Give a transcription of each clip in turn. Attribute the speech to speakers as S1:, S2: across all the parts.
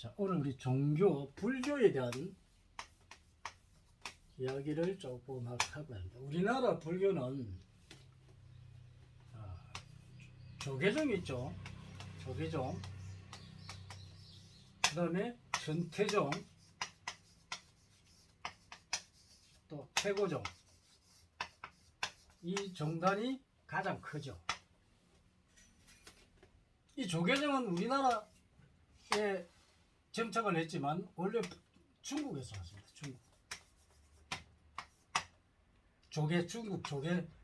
S1: 자, 오늘 우리 종교, 불교에 대한 이야기를 조금 해봐야 합니다. 우리나라 불교는 조계종 있죠. 조계종, 그 다음에 전태종, 또 태고종, 이 종단이 가장 크죠. 이 조계종은 우리나라에 정착을 했지만 원래 중국에서 왔습니다. 중국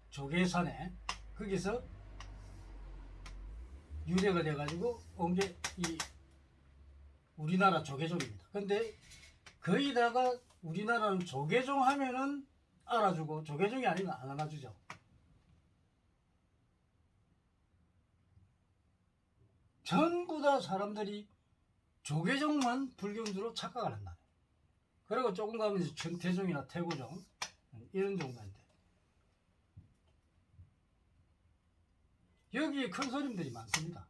S1: 조계산에 거기서 유래가 돼가지고 온 게 이 우리나라 조계종입니다. 근데 거의다가 우리나라는 조계종 하면은 알아주고 조계종이 아니면 안 알아주죠. 전부 다 사람들이 조계종만 불교인으로 착각을 한다. 그리고 조금 가면 이제 전태종이나 태고종 이런 종류인데 여기에 큰 스님들이 많습니다.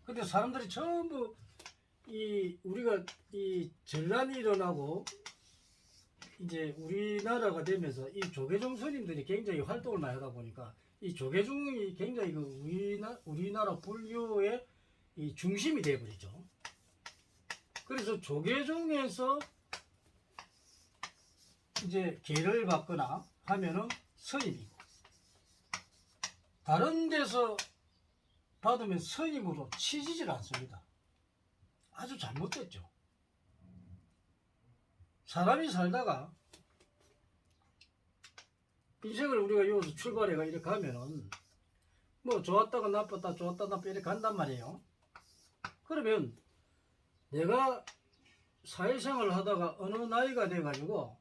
S1: 근데 사람들이 전부 우리가 이 전란이 일어나고 이제 우리나라가 되면서 이 조계종 스님들이 굉장히 활동을 많이 하다 보니까 이 조계종이 굉장히 우리나라 불교의 이 중심이 되어버리죠. 그래서 조계종에서 이제 계를 받거나 하면은 스님이고, 다른 데서 받으면 스님으로 치지질 않습니다. 아주 잘못됐죠. 사람이 살다가 인생을 우리가 여기서 출발해가 이렇게 하면은 뭐 좋았다가 나빴다 좋았다 나빴다 이렇게 간단 말이에요. 그러면 내가 사회생활을 하다가 어느 나이가 돼가지고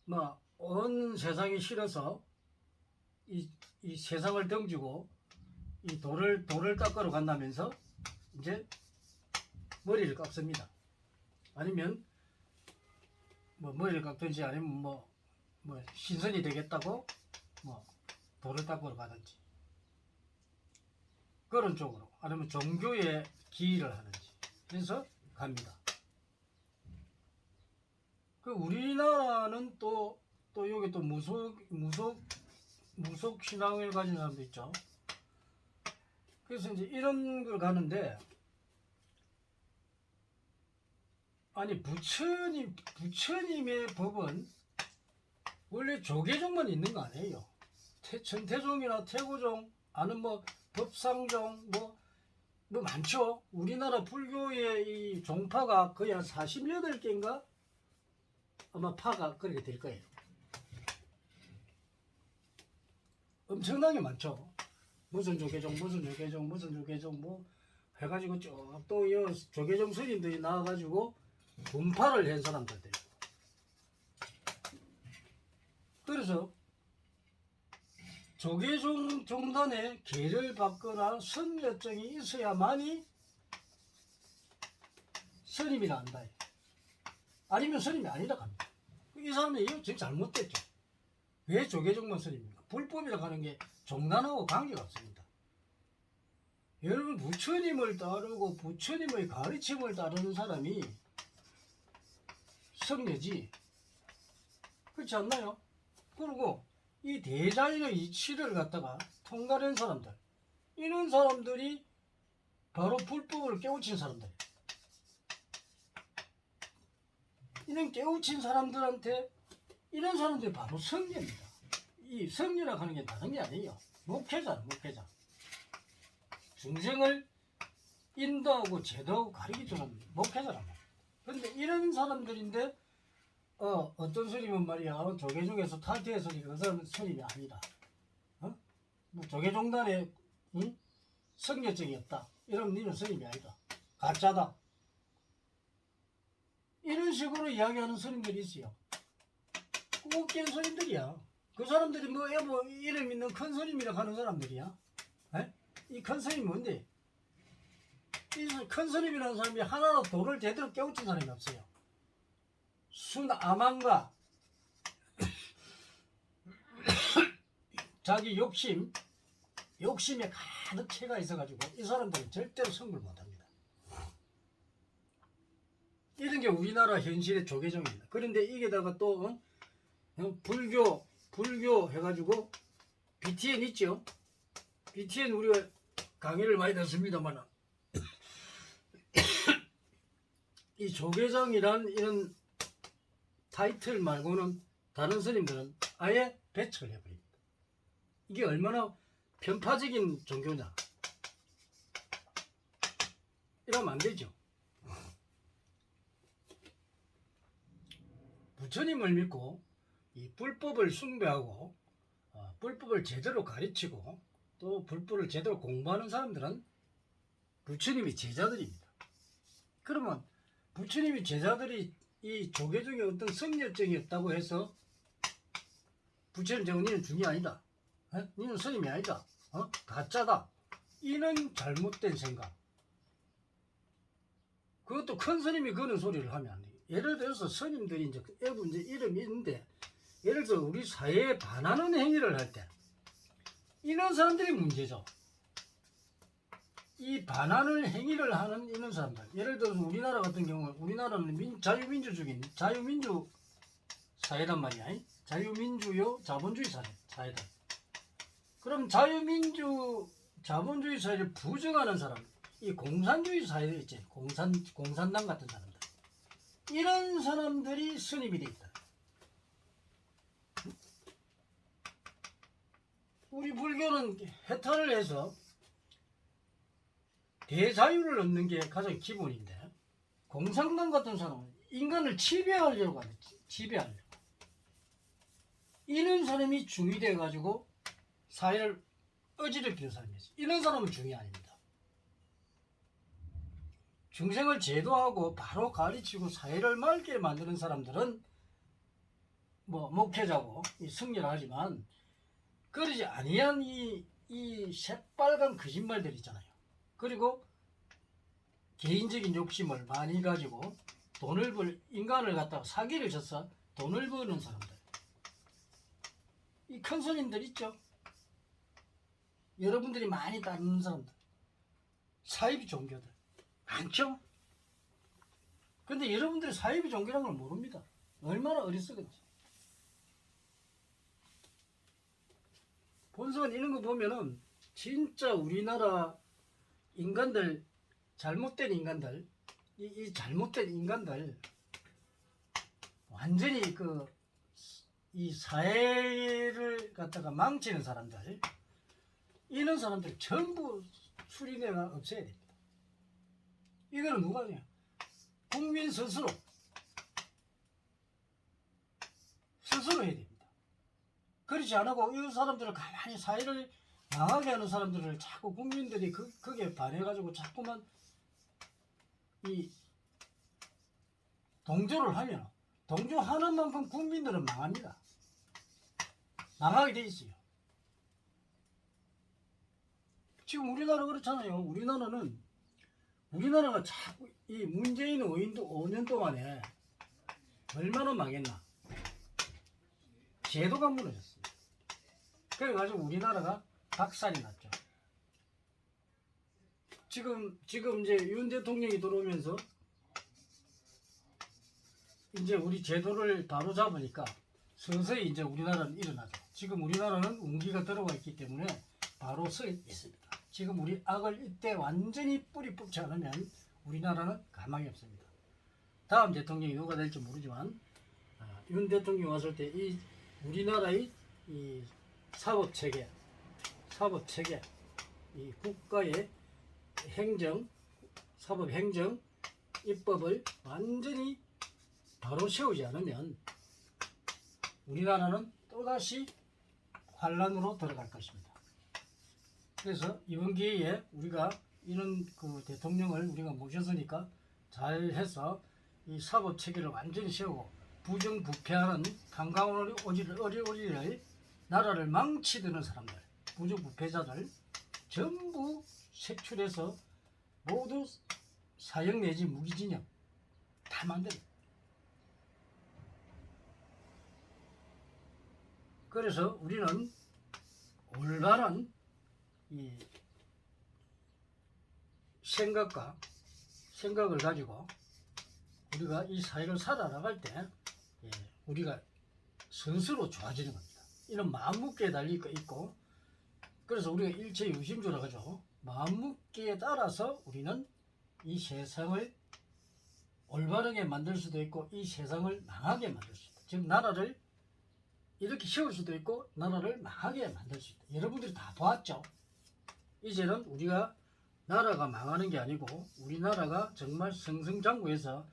S1: 막 온 세상이 싫어서 이 세상을 던지고 이 돌을 닦으러 간다면서 이제 머리를 깎습니다. 아니면 뭐 머리를 깎든지 아니면 뭐 신선이 되겠다고 뭐 돌을 닦으러 가든지 그런 쪽으로, 아니면 종교에 기일을 하는지 해서 갑니다. 그 우리나라는 또 여기 또 무속 신앙을 가진 사람도 있죠. 그래서 이제 이런 걸 가는데, 아니 부처님의 법은 원래 조계종만 있는 거 아니에요. 전태종이나 태고종, 아는 뭐 법상종 뭐 많죠. 우리나라 불교의 이 종파가 거의 한 48개인가 아마 파가 그렇게 될 거예요. 엄청나게 많죠. 무슨 조계종 뭐 해가지고 쭉 또 이 조계종 스님들이 나와가지고 분파를 한 사람들들. 그래서 조계종 종단에 계를 받거나 선녀증이 있어야만이 스님이라 한다. 아니면 스님이 아니라 합니다. 이 사람은 이거 지금 잘못됐죠. 왜 조계종만 스님입니까? 불법이라고 하는 게 종단하고 관계가 없습니다. 여러분, 부처님을 따르고 부처님의 가르침을 따르는 사람이 성녀지, 그렇지 않나요? 그리고 이 대자연의 이치를 갖다가 통달한 사람들, 이런 사람들이 바로 불법을 깨우친 사람들. 이런 깨우친 사람들한테, 이런 사람들이 바로 성녀입니다. 이 성녀라고 하는 게 다른 게 아니에요. 목회자는 목회자. 중생을 인도하고 제도하고 가르쳐주는 목회자란 말이에요. 근데 이런 사람들인데 어떤 스님은 말이야, 조계종에서 탈퇴했으니까 그 사람은 스님이 아니다. 뭐 조계종단에 성녀증이 없다. 이러면 니는 스님이 아니다. 가짜다. 이런 식으로 이야기하는 스님들이 있어요. 웃긴 스님들이야. 그 사람들이 뭐 이름 있는 큰 스님이라고 하는 사람들이야. 이 큰 스님이 뭔데? 이 큰 스님이라는 사람이 하나로 돌을 제대로 깨우친 사람이 없어요. 순아망과 자기 욕심에 가득 채가 있어가지고 이 사람들은 절대로 성불 못합니다. 이런 게 우리나라 현실의 조계종입니다. 그런데 이게다가 또 불교 해가지고 BTN 있죠. BTN 우리가 강의를 많이 듣습니다만 이 조계종이란 이런 타이틀 말고는 다른 스님들은 아예 배척을 해버립니다. 이게 얼마나 편파적인 종교냐. 이러면 안 되죠. 부처님을 믿고 이 불법을 숭배하고 불법을 제대로 가르치고 또 불법을 제대로 공부하는 사람들은 부처님이 제자들입니다. 그러면 부처님이 제자들이 이 조계 중에 어떤 성녀증이 없다고 해서 부처님 저거 니는 중이 아니다. 니는 스님이 아니다. 가짜다. 이는 잘못된 생각. 그것도 큰 스님이 그런 소리를 하면 안 돼요. 예를 들어서 스님들이 이제 이름이 있는데 예를 들어 우리 사회에 반하는 행위를 할 때 이런 사람들이 문제죠. 이 반하는 행위를 하는 이런 사람들. 예를 들어서 우리나라 같은 경우는 우리나라는 자유민주적인 자유민주 사회란 말이야. 자유민주요 자본주의 사회다. 그럼 자본주의 사회를 부정하는 사람, 이 공산주의 사회 있지, 공산당 같은 사람들, 이런 사람들이 스님이 돼 있다. 우리 불교는 해탈을 해서 대자유를 얻는 게 가장 기본인데 공산당 같은 사람은 인간을 지배하려고 하는 지배하려고. 이런 사람이 중이 돼가지고 사회를 어지럽히는 사람이지. 이런 사람은 중이 아닙니다. 중생을 제도하고 바로 가르치고 사회를 맑게 만드는 사람들은 뭐 목회자고 승리하지만 그러지 아니한 이 새빨간 거짓말들 있잖아요. 그리고 개인적인 욕심을 많이 가지고 인간을 갖다가 사기를 쳐서 돈을 버는 사람들. 이 큰 스님들 있죠. 여러분들이 많이 따르는 사람들. 사이비 종교들. 많죠? 근데 여러분들이 사이비 종교라는 걸 모릅니다. 얼마나 어리석은지. 본성은 이런 거 보면은 진짜 우리나라 인간들, 잘못된 인간들, 이 잘못된 인간들, 완전히 이 사회를 갖다가 망치는 사람들, 이런 사람들 전부 수리내가 없애야 됩니다. 이거는 누가 하냐? 국민 스스로 해야 됩니다. 그렇지 않고 이 사람들을 가만히 사회를 망하게 하는 사람들을 자꾸 국민들이 거기에 반해가지고 자꾸만 이 동조를 하면 동조하는 만큼 국민들은 망합니다. 망하게 돼 있어요. 지금 우리나라 그렇잖아요. 우리나라가 자꾸 이 문재인 5년 동안에 얼마나 망했나. 제도가 무너졌습니다. 그래가지고 우리나라가 박살이 났죠. 지금 이제 윤 대통령이 들어오면서 이제 우리 제도를 바로 잡으니까 서서히 이제 우리나라는 일어나죠. 지금 우리나라는 운기가 들어가 있기 때문에 바로 서 있습니다. 지금 우리 악을 이때 완전히 뿌리 뽑지 않으면 우리나라는 가망이 없습니다. 다음 대통령이 누가 될지 모르지만 윤 대통령이 왔을 때 이 우리나라의 이 사법체계, 이 국가의 사법행정, 입법을 완전히 바로 세우지 않으면 우리나라는 또다시 환란으로 들어갈 것입니다. 그래서 이번 기회에 우리가 이런 대통령을 우리가 모셨으니까 잘해서 이 사법체계를 완전히 세우고 부정부패하는 한강을 오리를 나라를 망치드는 사람들, 부정부패자들 전부 색출해서 모두 사형 내지 무기징역 다 만듭니다. 그래서 우리는 올바른 이 생각을 가지고 우리가 이 사회를 살아나갈 때 예, 우리가 스스로 좋아지는 겁니다. 이런 마음먹기에 달릴 거 있고, 그래서 우리가 일체유심주라 하죠. 마음먹기에 따라서 우리는 이 세상을 올바르게 만들 수도 있고 이 세상을 망하게 만들 수 있다. 즉 나라를 이렇게 세울 수도 있고 나라를 망하게 만들 수 있다. 여러분들이 다 보았죠. 이제는 우리가 나라가 망하는 게 아니고 우리나라가 정말 승승장구해서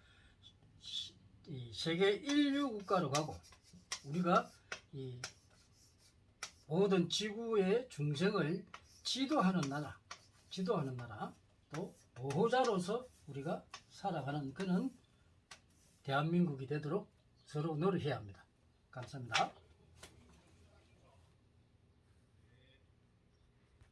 S1: 이 세계 인류 국가로 가고, 우리가 이 모든 지구의 중생을 지도하는 나라, 또 보호자로서 우리가 살아가는 그런 대한민국이 되도록 서로 노력해야 합니다. 감사합니다.